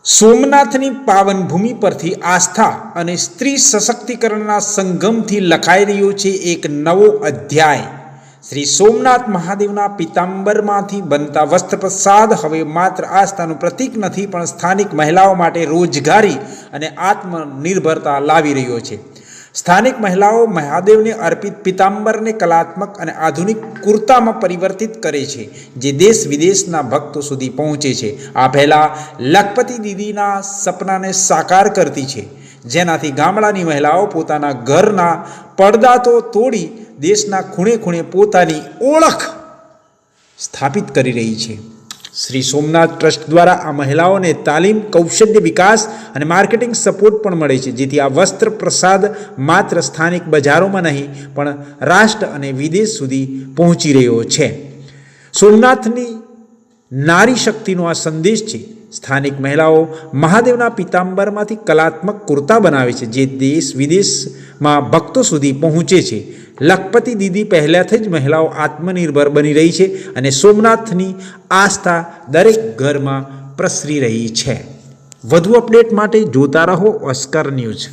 સોમનાથની પાવન ભૂમિ પરથી આસ્થા અને સ્ત્રી સશક્તિકરણના સંગમથી લખાઈ રહ્યો છે એક નવો અધ્યાય। શ્રી સોમનાથ મહાદેવના પીતાંબરમાંથી બનતા વસ્ત્ર પ્રસાદ હવે માત્ર આસ્થાનું પ્રતીક નથી, પણ સ્થાનિક મહિલાઓ માટે રોજગારી અને આત્મનિર્ભરતા લાવી રહ્યો છે। સ્થાનિક મહિલાઓ મહાદેવને અર્પિત પીતાંબરને કલાત્મક અને આધુનિક કુર્તામાં પરિવર્તિત કરે છે, જે દેશ વિદેશના ભક્તો સુધી પહોંચે છે। આ પહેલાં લખપતિ દીદીના સપનાને સાકાર કરતી છે, જેનાથી ગામડાની મહિલાઓ પોતાના ઘરના પડદા તો તોડી દેશના ખૂણે ખૂણે પોતાની ઓળખ સ્થાપિત કરી રહી છે। શ્રી સોમનાથ ટ્રસ્ટ દ્વારા આ મહિલાઓને તાલીમ, કૌશલ્ય વિકાસ અને માર્કેટિંગ સપોર્ટ પણ મળે છે, જેથી આ વસ્ત્ર પ્રસાદ માત્ર સ્થાનિક બજારોમાં નહીં પણ રાષ્ટ્ર અને વિદેશ સુધી પહોંચી રહ્યો છે। સોમનાથની નારી શક્તિનો આ સંદેશ છે। સ્થાનિક મહિલાઓ મહાદેવના પીતાંબરમાંથી કલાત્મક કુર્તા બનાવે છે, જે દેશ વિદેશમાં ભક્તો સુધી પહોંચે છે। લખપતિ દીદી પહેલાંથી જ મહિલાઓ આત્મનિર્ભર બની રહી છે અને સોમનાથની આસ્થા દરેક ઘરમાં પ્રસરી રહી છે। વધુ અપડેટ માટે જોતા રહો ઓસ્કર ન્યૂઝ।